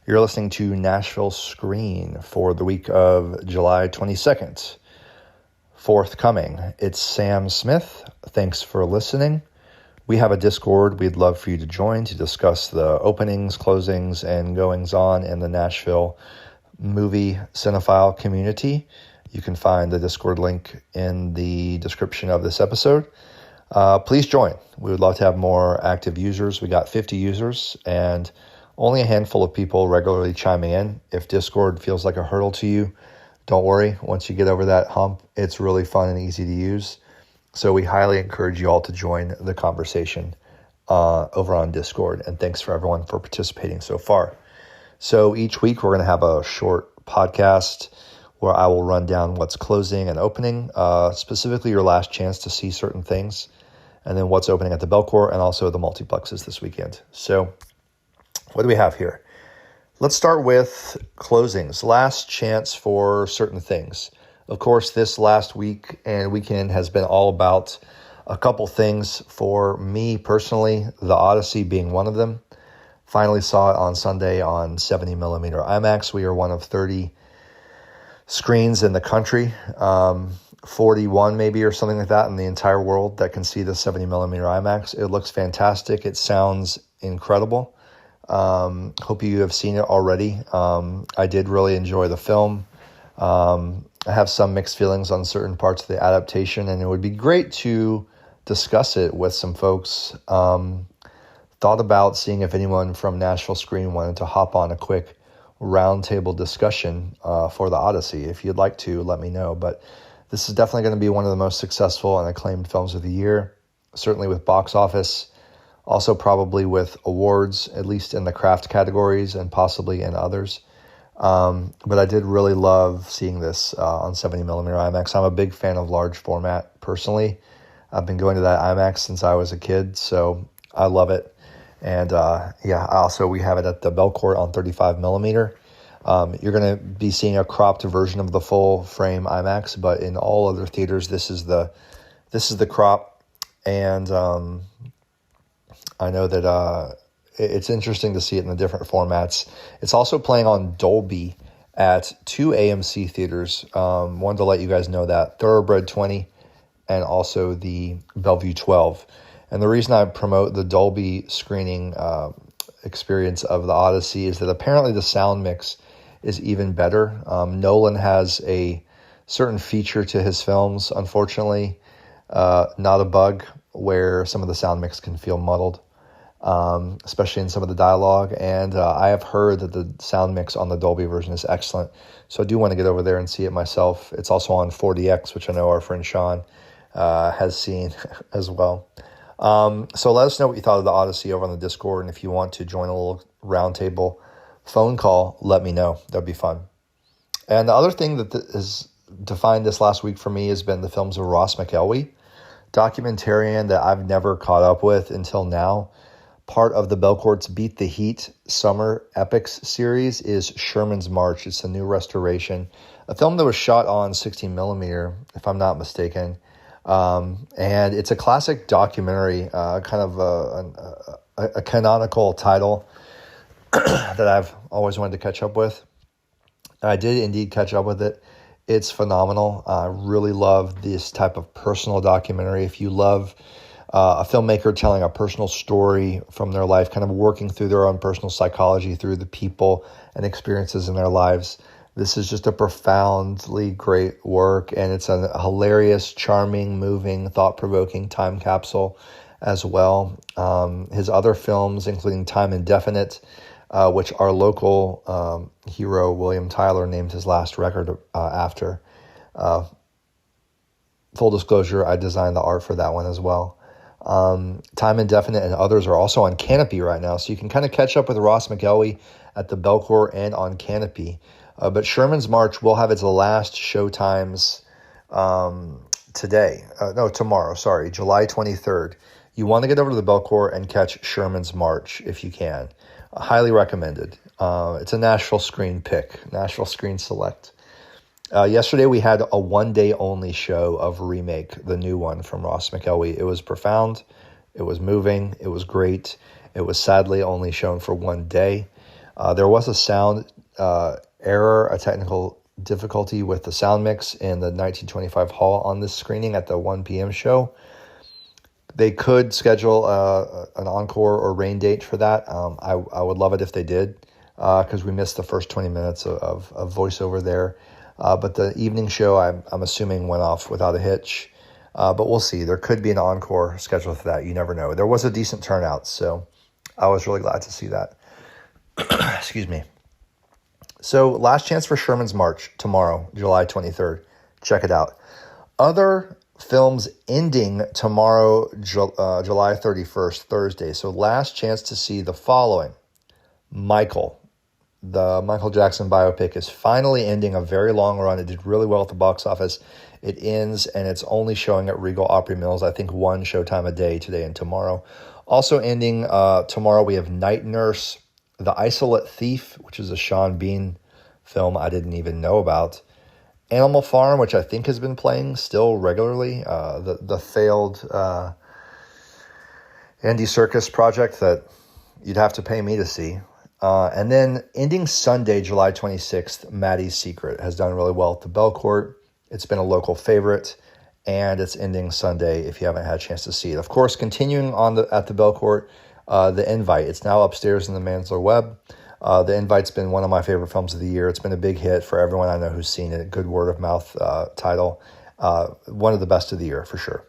You're listening to Nashville Screen for the week of July 22nd. Forthcoming, it's Sam Smith. Thanks for listening. We have a Discord we'd love for you to join to discuss the openings, closings, and goings-on in the Nashville movie cinephile community. You can find the Discord link in the description of this episode. Please join. We would love to have more active users. We got 50 users and only a handful of people regularly chiming in. If Discord feels like a hurdle to you, don't worry. Once you get over that hump, it's really fun and easy to use. So we highly encourage you all to join the conversation over on Discord. And thanks for everyone for participating so far. So each week we're going to have a short podcast where I will run down what's closing and opening, specifically your last chance to see certain things, and then what's opening at the Belcourt and also the multiplexes this weekend. So what do we have here? Let's start with closings, last chance for certain things. Of course, this last week and weekend has been all about a couple things for me personally, The Odyssey being one of them. Finally saw it on Sunday on 70 millimeter IMAX. We are one of 30 screens in the country, 41 maybe or something like that in the entire world that can see the 70 millimeter IMAX. It looks fantastic. It sounds incredible. Hope you have seen it already. I did really enjoy the film. I have some mixed feelings on certain parts of the adaptation, and it would be great to discuss it with some folks. Thought about seeing if anyone from Nashville Screen wanted to hop on a quick roundtable discussion for The Odyssey. If you'd like to, let me know. But this is definitely going to be one of the most successful and acclaimed films of the year, certainly with box office. Also probably with awards, at least in the craft categories and possibly in others. But I did really love seeing this on 70 millimeter IMAX. I'm a big fan of large format personally. I've been going to that IMAX since I was a kid, so I love it. And also we have it at the Belcourt on 35 millimeter. You're going to be seeing a cropped version of the full frame IMAX, but in all other theaters, this is the crop. And I know that it's interesting to see it in the different formats. It's also playing on Dolby at 2 AMC theaters. Wanted to let you guys know that. Thoroughbred 20 and also the Bellevue 12. And the reason I promote the Dolby screening experience of The Odyssey is that apparently the sound mix is even better. Nolan has a certain feature to his films, unfortunately, not a bug, where some of the sound mix can feel muddled, especially in some of the dialogue. And I have heard that the sound mix on the Dolby version is excellent. So I do want to get over there and see it myself. It's also on 4DX, which I know our friend Sean has seen as well. So let us know what you thought of The Odyssey over on the Discord. And if you want to join a little roundtable phone call, let me know. That'd be fun. And the other thing that has defined this last week for me has been the films of Ross McElwee, documentarian that I've never caught up with until now. Part of the Belcourt's Beat the Heat Summer Epics series is Sherman's March. It's a new restoration, a film that was shot on 16 millimeter, if I'm not mistaken. And it's a classic documentary, kind of a canonical title that I've always wanted to catch up with. I did indeed catch up with it. It's phenomenal. I really love this type of personal documentary. If you love a filmmaker telling a personal story from their life, kind of working through their own personal psychology through the people and experiences in their lives, this is just a profoundly great work. And it's a hilarious, charming, moving, thought-provoking time capsule as well. His other films, including Time Indefinite, which our local hero, William Tyler, named his last record after. Full disclosure, I designed the art for that one as well. Time Indefinite and others are also on Canopy right now, so you can kind of catch up with Ross McElwee at the Belcourt and on Canopy. But Sherman's March will have its last showtimes tomorrow, July 23rd. You want to get over to the Belcourt and catch Sherman's March if you can. Highly recommended. It's a Nashville Screen pick, Nashville Screen Select. Yesterday we had a one-day only show of Remake, the new one from Ross McElwee. It was profound. It was moving. It was great. It was sadly only shown for one day. There was a sound error, a technical difficulty with the sound mix in the 1925 hall on this screening at the 1 p.m. show. They could schedule an encore or rain date for that. I would love it if they did, because we missed the first 20 minutes of voiceover there. But the evening show, I'm assuming, went off without a hitch. But we'll see. There could be an encore scheduled for that. You never know. There was a decent turnout, so I was really glad to see that. Excuse me. So last chance for Sherman's March tomorrow, July 23rd. Check it out. Other films ending tomorrow, July 31st, Thursday. So last chance to see the following. Michael, the Michael Jackson biopic, is finally ending a very long run. It did really well at the box office. It ends, and it's only showing at Regal Opry Mills, I think one showtime a day, today and tomorrow. Also ending tomorrow, we have Night Nurse, The Isolate Thief, which is a Sean Bean film I didn't even know about. Animal Farm, which I think has been playing still regularly. The failed Andy Serkis project that you'd have to pay me to see. And then ending Sunday, July 26th, Maddie's Secret has done really well at the Belcourt. It's been a local favorite, and it's ending Sunday if you haven't had a chance to see it. Of course, continuing on at the Belcourt, The Invite. It's now upstairs in the Mansler Web. The Invite's been one of my favorite films of the year. It's been a big hit for everyone I know who's seen it. Good word of mouth title. One of the best of the year for sure.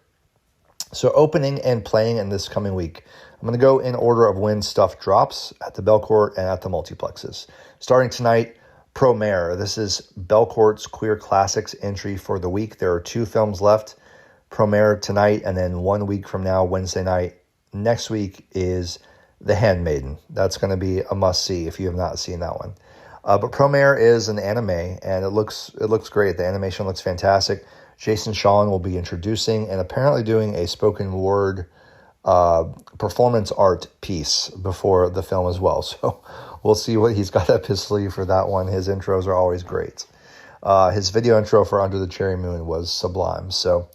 So opening and playing in this coming week. I'm going to go in order of when stuff drops at the Belcourt and at the multiplexes. Starting tonight, Promare. This is Belcourt's Queer Classics entry for the week. There are 2 films left. Promare tonight, and then 1 week from now, Wednesday night. Next week is The Handmaiden. That's going to be a must-see if you have not seen that one. But Promare is an anime, and it looks great. The animation looks fantastic. Jason Shawn will be introducing and apparently doing a spoken word performance art piece before the film as well. So we'll see what he's got up his sleeve for that one. His intros are always great. His video intro for Under the Cherry Moon was sublime. So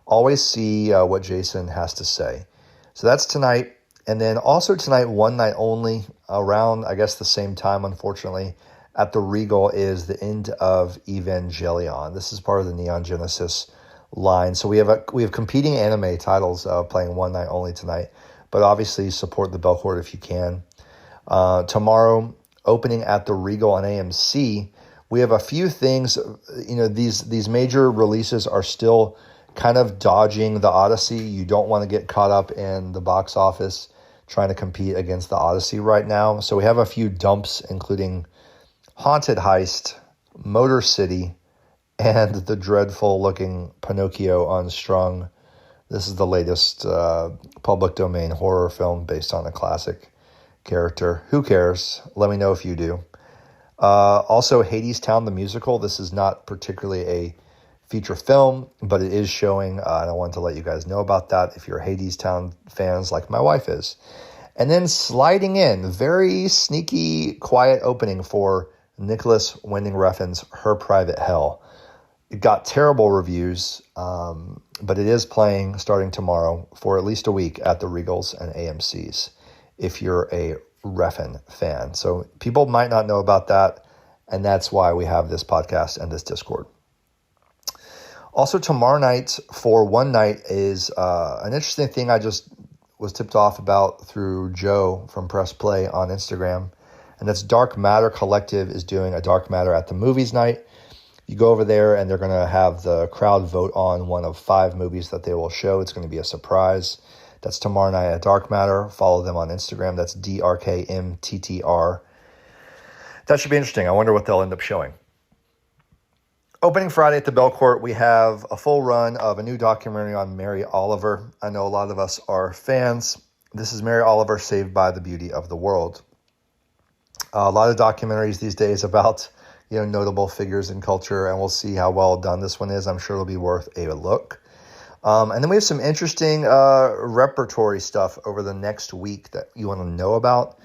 always see what Jason has to say. So that's tonight. And then also tonight, one night only, around, I guess, the same time, unfortunately, at the Regal is the end of Evangelion. This is part of the Neon Genesis line. So we have competing anime titles playing one night only tonight. But obviously support the Belcourt if you can. Tomorrow, opening at the Regal and AMC, we have a few things. You know, these major releases are still kind of dodging the Odyssey. You don't want to get caught up in the box office trying to compete against the Odyssey right now. So we have a few dumps, including Haunted Heist, Motor City, and the dreadful-looking Pinocchio Unstrung. This is the latest public domain horror film based on a classic character. Who cares? Let me know if you do. Also, Hadestown the musical. This is not particularly a feature film, but it is showing, and I wanted to let you guys know about that if you're Hadestown fans like my wife is. And then sliding in, very sneaky, quiet opening for Nicholas Winding Refn's Her Private Hell. It got terrible reviews, but it is playing starting tomorrow for at least a week at the Regals and AMCs if you're a Refn fan. So people might not know about that, and that's why we have this podcast and this Discord. Also, tomorrow night for one night is an interesting thing I just was tipped off about through Joe from Press Play on Instagram, and that's Dark Matter Collective is doing a Dark Matter at the Movies night. You go over there, and they're going to have the crowd vote on one of 5 movies that they will show. It's going to be a surprise. That's tomorrow night at Dark Matter. Follow them on Instagram. That's DRKMTTR. That should be interesting. I wonder what they'll end up showing. Opening Friday at the Belcourt, we have a full run of a new documentary on Mary Oliver. I know a lot of us are fans. This is Mary Oliver, Saved by the Beauty of the World. A lot of documentaries these days about notable figures in culture, and we'll see how well done this one is. I'm sure it'll be worth a look. And then we have some interesting repertory stuff over the next week that you want to know about.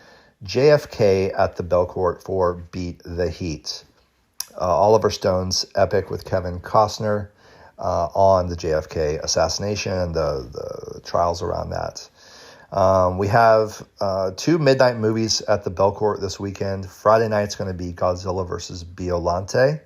JFK at the Belcourt for Beat the Heat. Oliver Stone's epic with Kevin Costner on the JFK assassination and the trials around that. We have 2 midnight movies at the Belcourt this weekend. Friday night's going to be Godzilla versus Biolante.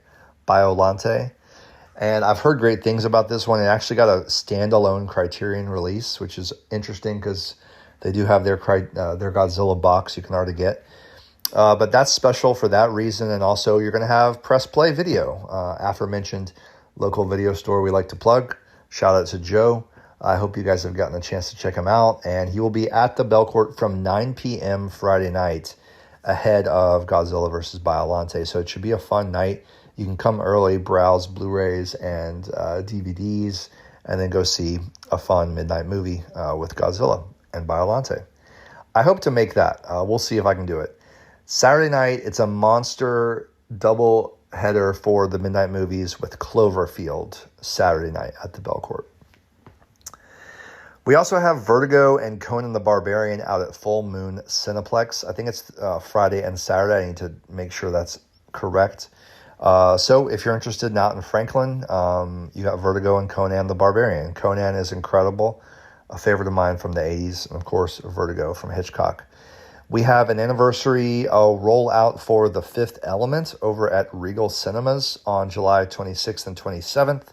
And I've heard great things about this one. It actually got a standalone Criterion release, which is interesting because they do have their Godzilla box you can already get. But that's special for that reason. And also you're going to have Press Play Video, aforementioned local video store we like to plug. Shout out to Joe. I hope you guys have gotten a chance to check him out. And he will be at the Belcourt from 9 p.m. Friday night ahead of Godzilla vs. Biolante. So it should be a fun night. You can come early, browse Blu-rays and DVDs, and then go see a fun midnight movie with Godzilla and Biolante. I hope to make that. We'll see if I can do it. Saturday night, it's a monster double header for the midnight movies with Cloverfield Saturday night at the Belcourt. We also have Vertigo and Conan the Barbarian out at Full Moon Cineplex. I think it's Friday and Saturday. I need to make sure that's correct. So if you're interested in out in Franklin, you got Vertigo and Conan the Barbarian. Conan is incredible, a favorite of mine from the 80s, and of course Vertigo from Hitchcock. We have an anniversary rollout for The Fifth Element over at Regal Cinemas on July 26th and 27th.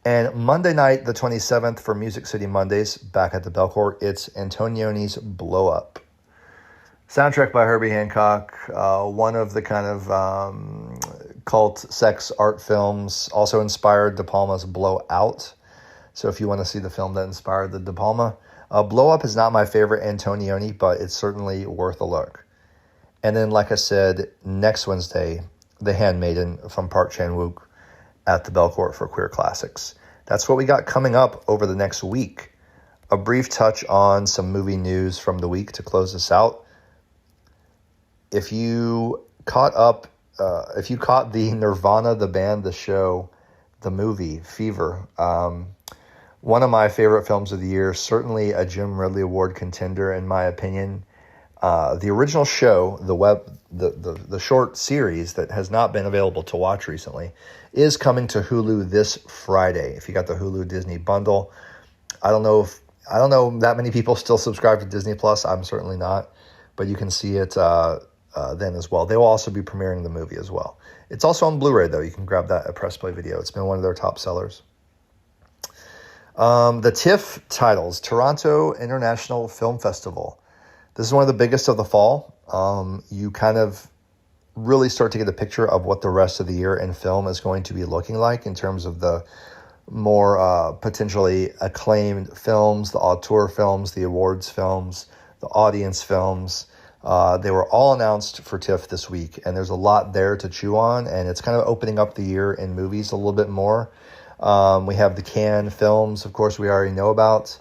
And Monday night, the 27th, for Music City Mondays, back at the Belcourt, it's Antonioni's Blow Up. Soundtrack by Herbie Hancock, one of the kind of cult sex art films, also inspired De Palma's Blow Out. So if you want to see the film that inspired the De Palma, Blow Up is not my favorite Antonioni, but it's certainly worth a look. And then, like I said, next Wednesday, The Handmaiden from Park Chan-wook at the Belcourt for Queer Classics. That's what we got coming up over the next week. A brief touch on some movie news from the week to close this out. If you caught the Nirvana, the band, the show, the movie, Fever, one of my favorite films of the year, certainly a Jim Ridley Award contender in my opinion. The original show, the short series that has not been available to watch recently, is coming to Hulu this Friday. If you got the Hulu Disney bundle, I don't know that many people still subscribe to Disney Plus. I'm certainly not, but you can see it then as well. They will also be premiering the movie as well. It's also on Blu-ray though. You can grab that at Press Play Video. It's been one of their top sellers. The TIFF titles, Toronto International Film Festival. This is one of the biggest of the fall. You kind of really start to get a picture of what the rest of the year in film is going to be looking like in terms of the more potentially acclaimed films, the auteur films, the awards films, the audience films. They were all announced for TIFF this week, and there's a lot there to chew on, and it's kind of opening up the year in movies a little bit more. We have the Cannes films, of course, we already know about.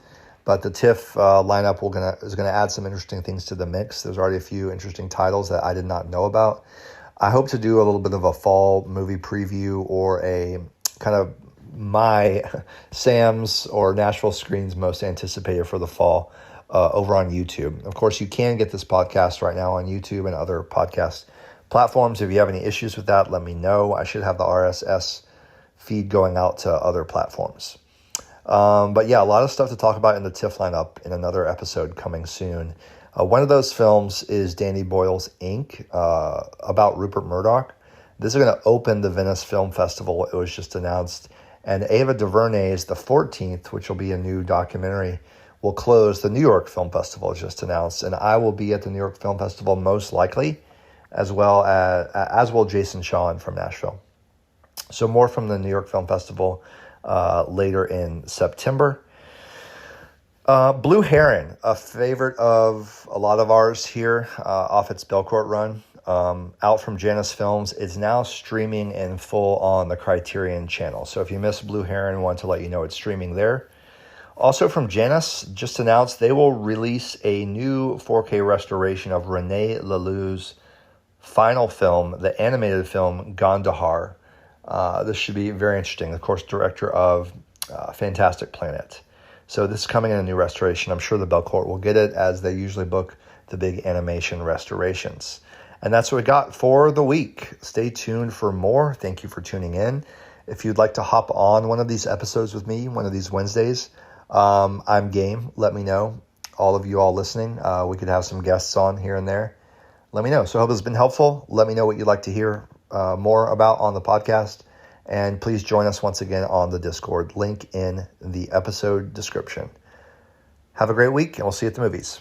But the TIFF lineup is going to add some interesting things to the mix. There's already a few interesting titles that I did not know about. I hope to do a little bit of a fall movie preview or a kind of my Sam's or Nashville Screen's most anticipated for the fall over on YouTube. Of course, you can get this podcast right now on YouTube and other podcast platforms. If you have any issues with that, let me know. I should have the RSS feed going out to other platforms. But yeah, a lot of stuff to talk about in the TIFF lineup in another episode coming soon. One of those films is Danny Boyle's Ink, about Rupert Murdoch. This is going to open the Venice Film Festival. It was just announced. And Ava DuVernay's The 14th, which will be a new documentary, will close the New York Film Festival, just announced. And I will be at the New York Film Festival most likely, as will Jason Shawn from Nashville. So more from the New York Film Festival later in September. Blue Heron, a favorite of a lot of ours here off its Belcourt run, out from Janus Films, is now streaming in full on the Criterion channel. So if you missed Blue Heron, I want to let you know it's streaming there. Also from Janus, just announced they will release a new 4K restoration of René Laloux's final film, the animated film Gondahar. This should be very interesting. Of course, director of Fantastic Planet. So this is coming in a new restoration. I'm sure the Belcourt will get it, as they usually book the big animation restorations. And that's what we got for the week. Stay tuned for more. Thank you for tuning in. If you'd like to hop on one of these episodes with me, one of these Wednesdays, I'm game. Let me know. all of you all listening. We could have some guests on here and there. Let me know. So I hope this has been helpful. Let me know what you'd like to hear more about on the podcast. And please join us once again on the Discord. Link in the episode description. Have a great week, and we'll see you at the movies.